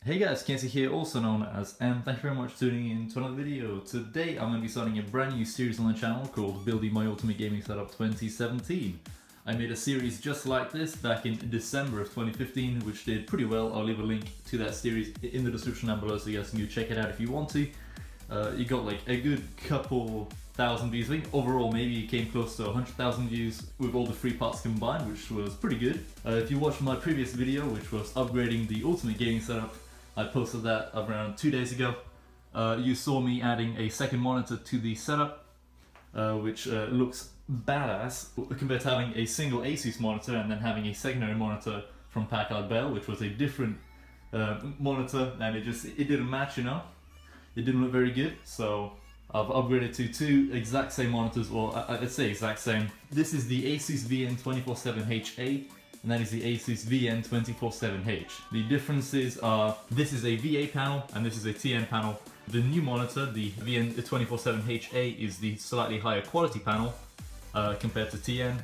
Hey guys, Casey here, also known as M. Thank you very much for tuning in to another video. Today I'm going to be starting a brand new series on the channel called Building My Ultimate Gaming Setup 2017. I made a series just like this back in December of 2015, which did pretty well. I'll leave a link to that series in the description down below so you guys can go check it out if you want to. You got like a good couple thousand views. I think overall maybe it came close to 100,000 views with all the free parts combined, which was pretty good. If you watched my previous video, which was upgrading the Ultimate Gaming Setup, I posted that around 2 days ago. You saw me adding a second monitor to the setup, which looks badass compared to having a single ASUS monitor and then having a secondary monitor from Packard Bell, which was a different monitor, and it didn't match, you know. It didn't look very good, so I've upgraded to two exact same monitors, or I'd say exact same. This is the Asus VN247HA, and that is the Asus VN247H. The differences are, this is a VA panel and this is a TN panel. The new monitor, the VN247HA, is the slightly higher quality panel compared to TN,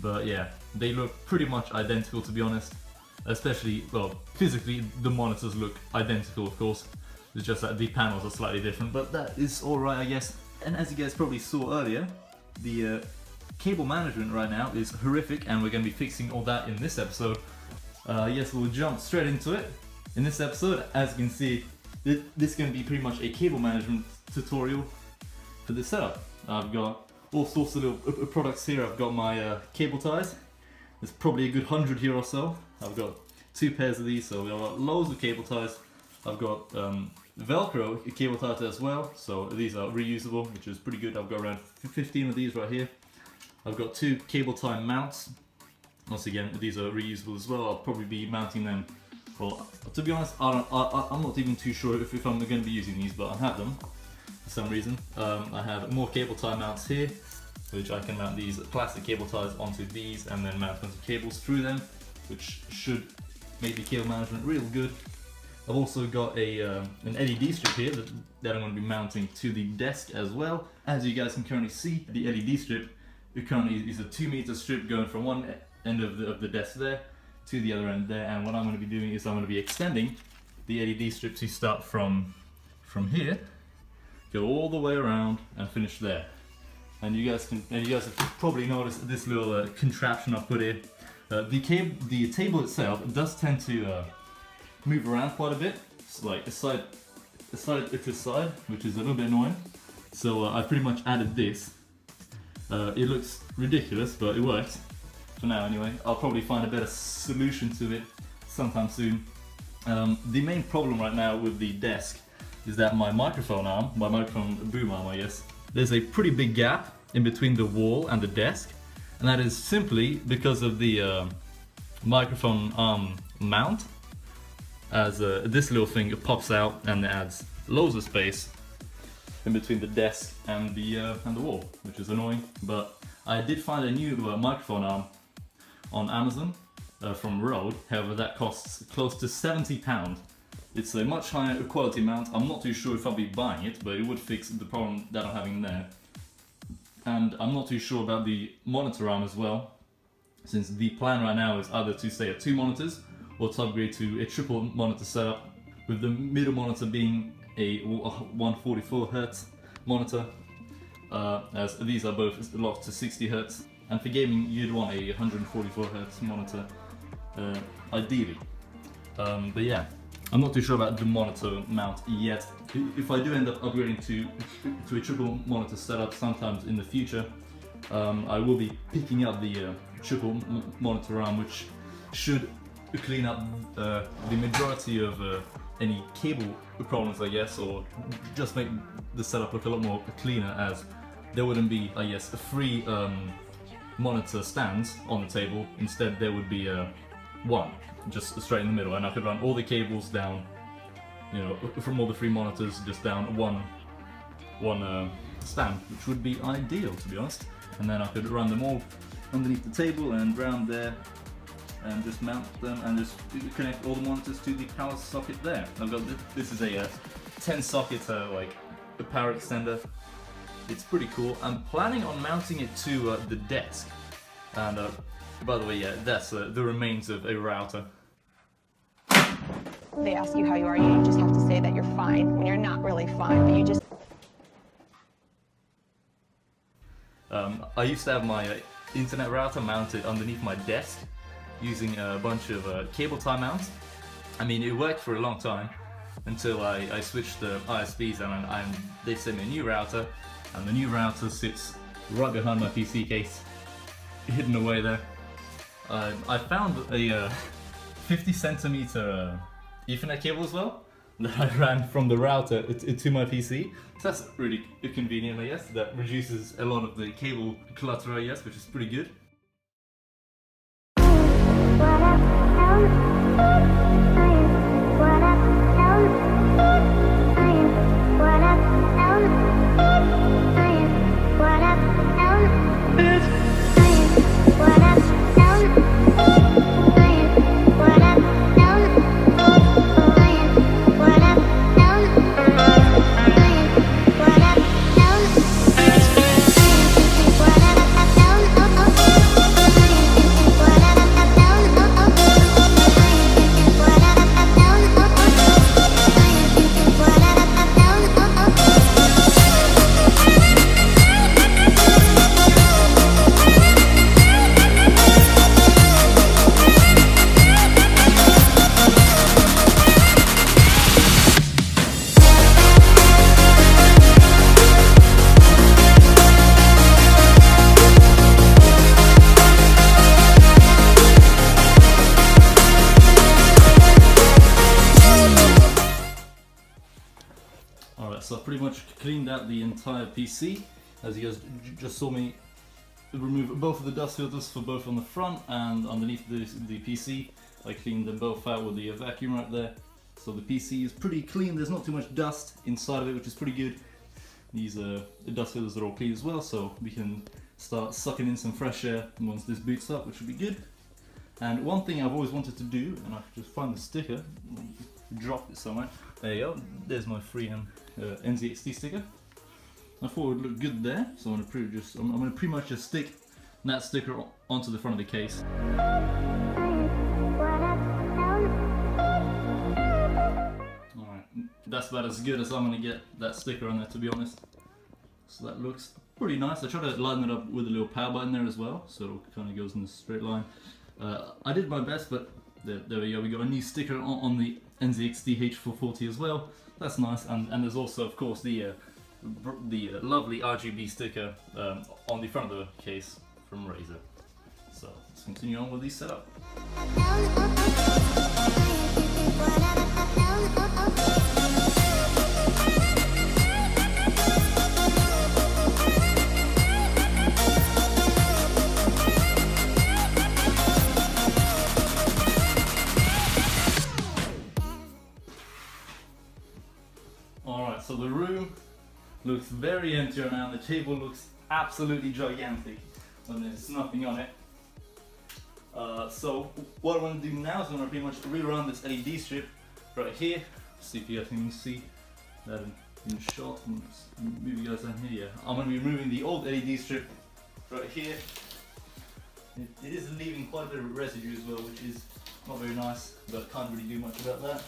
but yeah, they look pretty much identical, to be honest. Especially, well, physically the monitors look identical, of course. It's just that the panels are slightly different, but that is alright, I guess. And as you guys probably saw earlier, the cable management right now is horrific, and we're going to be fixing all that in this episode. Yes, we'll jump straight into it. In this episode, as you can see, this is going to be pretty much a cable management tutorial for this setup. I've got all sorts of little products here. I've got my cable ties. There's probably a good 100 here or so. I've got two pairs of these, so we've got loads of cable ties. I've got Velcro cable ties as well, so these are reusable, which is pretty good. I've got around 15 of these right here. I've got two cable tie mounts. Once again, these are reusable as well. I'll probably be mounting them. Well, to be honest, I'm not even too sure if I'm going to be using these, but I have them for some reason. I have more cable tie mounts here, which I can mount these plastic cable ties onto these and then mount onto cables through them, which should make the cable management real good. I've also got an LED strip here that I'm going to be mounting to the desk as well. As you guys can currently see, the LED strip currently is a 2-meter strip going from one end of the desk there to the other end there. And what I'm going to be doing is I'm going to be extending the LED strip to start from here, go all the way around and finish there. And you guys have probably noticed this little contraption I've put here. The table itself does tend to move around quite a bit. It's like side to side, which is a little bit annoying. So I pretty much added this. It looks ridiculous, but it works for now anyway. I'll probably find a better solution to it sometime soon. The main problem right now with the desk is that my microphone boom arm, I guess, there's a pretty big gap in between the wall and the desk, and that is simply because of the microphone arm mount. As this little thing pops out and adds loads of space in between the desk and the wall, which is annoying. But I did find a new microphone arm on Amazon from Rode. However, that costs close to £70. It's a much higher quality mount. I'm not too sure if I'll be buying it, but it would fix the problem that I'm having there. And I'm not too sure about the monitor arm as well, since the plan right now is either to stay at 2 monitors or to upgrade to a triple monitor setup, with the middle monitor being a 144Hz monitor, as these are both locked to 60Hz. And for gaming, you'd want a 144Hz monitor, ideally. But yeah, I'm not too sure about the monitor mount yet. If I do end up upgrading to a triple monitor setup sometimes in the future, I will be picking up the triple monitor arm, which should clean up the majority of any cable problems, I guess, or just make the setup look a lot more cleaner, as there wouldn't be, I guess, 3 monitor stands on the table. Instead there would be one just straight in the middle, and I could run all the cables down, you know, from all the 3 monitors just down one stand, which would be ideal, to be honest. And then I could run them all underneath the table and round there, and just mount them and just connect all the monitors to the power socket there. I've got this is a 10 socket like a power extender. It's pretty cool. I'm planning on mounting it to the desk, and by the way, yeah, that's the remains of a router. they ask you how you are, you just have to say that you're fine when you're not really fine, but you just... I used to have my internet router mounted underneath my desk using a bunch of cable tie mounts. I mean, it worked for a long time until I switched the ISPs and they sent me a new router, and the new router sits right behind my PC case, hidden away there. I found a 50 centimeter Ethernet cable as well that I ran from the router to my PC. So that's really convenient, I guess. That reduces a lot of the cable clutter, I guess, which is pretty good. Alright, so I pretty much cleaned out the entire PC. As you guys just saw me remove both of the dust filters for both on the front and underneath the PC. I cleaned them both out with the vacuum right there. So the PC is pretty clean, there's not too much dust inside of it, which is pretty good. These the dust filters are all clean as well, so we can start sucking in some fresh air once this boots up, which will be good. And one thing I've always wanted to do, and I just find the sticker, dropped it somewhere. There you go, there's my freehand NZXT sticker. I thought it would look good there, so I'm gonna pretty much just stick that sticker onto the front of the case. Alright, that's about as good as I'm gonna get that sticker on there, to be honest. So that looks pretty nice. I tried to line it up with a little power button there as well, so it kind of goes in a straight line. I did my best, but there we go. We got a new sticker on the NZXT H440 as well. That's nice, and there's also, of course, the lovely RGB sticker on the front of the case from Razer. So let's continue on with the setup. Alright, so the room looks very empty right now. The table looks absolutely gigantic when there's nothing on it. So what I'm going to do now is I'm going to pretty much rerun this LED strip right here. See if you guys can see that in shot. Move you guys down here. Yeah, I'm going to be removing the old LED strip right here. It is leaving quite a bit of residue as well, which is not very nice, but can't really do much about that.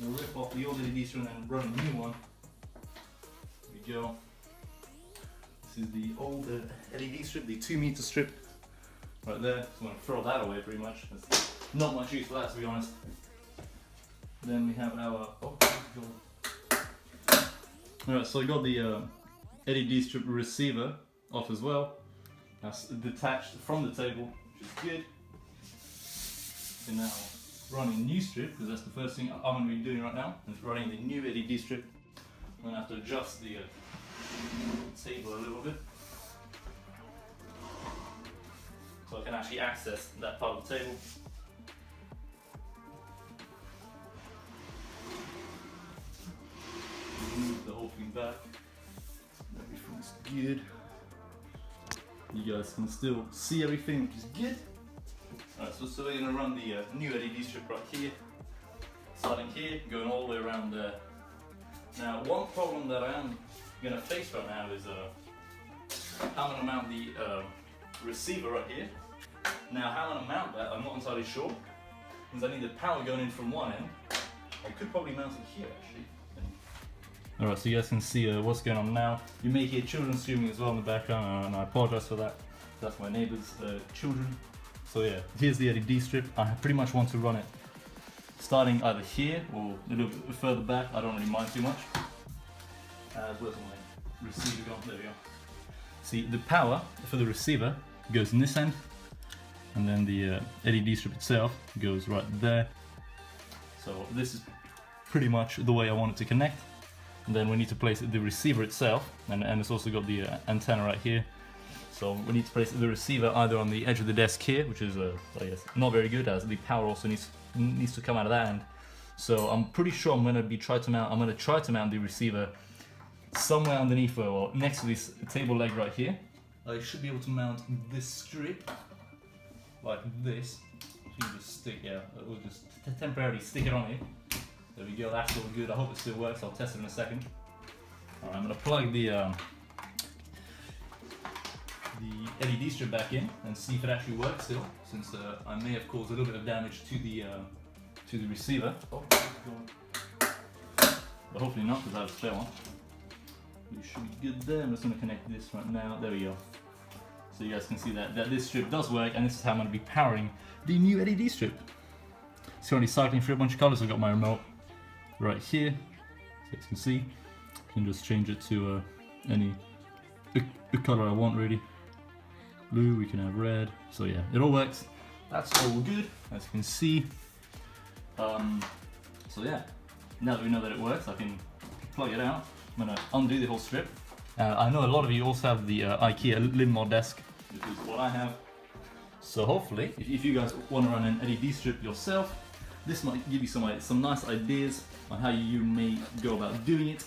I'm going to rip off the old LED strip and run a new one. There we go. This is the old LED strip, the 2 meter strip right there. So I'm going to throw that away pretty much. There's not much use for that, to be honest. Then we have our... Alright, so I got the LED strip receiver off as well. That's detached from the table, which is good. So now running a new strip, because that's the first thing I'm going to be doing right now, is running the new LED strip. I'm going to have to adjust the table a little bit, so I can actually access that part of the table. Move the whole thing back. Everything's good. You guys can still see everything, which is good. Alright, so we're going to run the new LED strip right here, starting here, going all the way around there. Now, one problem that I am going to face right now is how I'm going to mount the receiver right here. Now, how I'm going to mount that, I'm not entirely sure. means I need the power going in from one end. I could probably mount it here actually. Alright, so you guys can see what's going on now. You may hear children screaming as well in the background, and I apologize for that. That's my neighbour's children. So yeah, here's the LED strip. I pretty much want to run it starting either here or a little bit further back. I don't really mind too much. Where's my receiver gone? There we go. See, the power for the receiver goes in this end, and then the LED strip itself goes right there. So this is pretty much the way I want it to connect. And then we need to place the receiver itself, and it's also got the antenna right here. So we need to place the receiver either on the edge of the desk here, which is I guess not very good, as the power also needs to come out of that end. So I'm pretty sure I'm gonna try to mount the receiver somewhere underneath, or next to this table leg right here. I should be able to mount this strip like this. If you just stick, yeah, we'll just temporarily stick it on here. There we go, that's all good. I hope it still works. I'll test it in a second. Alright, I'm gonna plug the LED strip back in and see if it actually works still, since I may have caused a little bit of damage to the receiver. Oh, but hopefully not, because I have a spare one. We should be good there. I'm just gonna connect this right now. There we go. So you guys can see that this strip does work, and this is how I'm gonna be powering the new LED strip. It's currently cycling through a bunch of colors. I've got my remote right here, so you can see. I can just change it to any color I want, really. Blue, we can have red. So yeah, it all works. That's all good, as you can see. So yeah, now that we know that it works, I can plug it out. I'm gonna undo the whole strip. I know a lot of you also have the IKEA Linmore desk, which is what I have. So hopefully, if you guys want to run an LED strip yourself, this might give you some nice ideas on how you may go about doing it.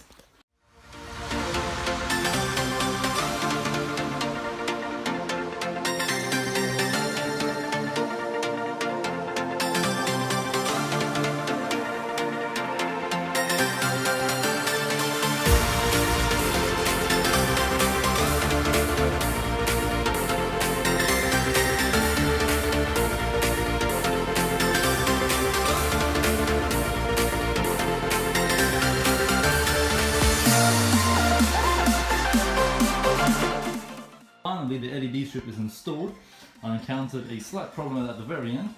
Finally, the LED strip is installed. I encountered a slight problem at the very end,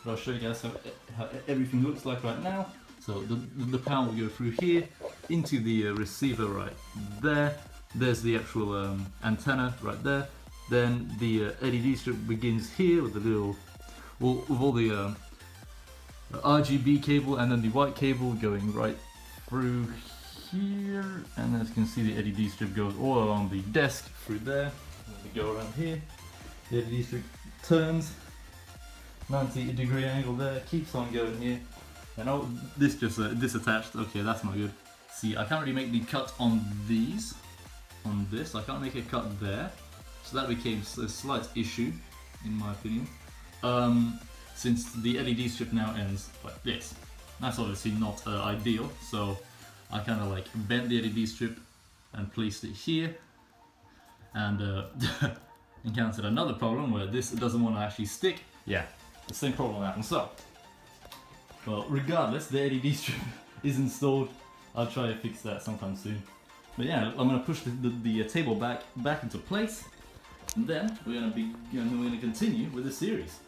but I'll show you guys how everything looks like right now. So the power will go through here into the receiver right there. There's the actual antenna right there. Then the LED strip begins here with the little, with all the RGB cable, and then the white cable going right through here. And as you can see, the LED strip goes all along the desk through there. We go around here, the LED strip turns 90-degree angle there, keeps on going here, and oh, this just disattached. Okay, that's not good. See, I can't really make the cut on these, on this. I can't make a cut there, so that became a slight issue, in my opinion. Since the LED strip now ends like this, that's obviously not ideal. So I kind of like bent the LED strip and placed it here. And encountered another problem where this doesn't want to actually stick. Yeah, the same problem happened. So, well, regardless, the LED strip is installed. I'll try to fix that sometime soon. But yeah, I'm gonna push the table back into place, and then we're gonna continue with the series.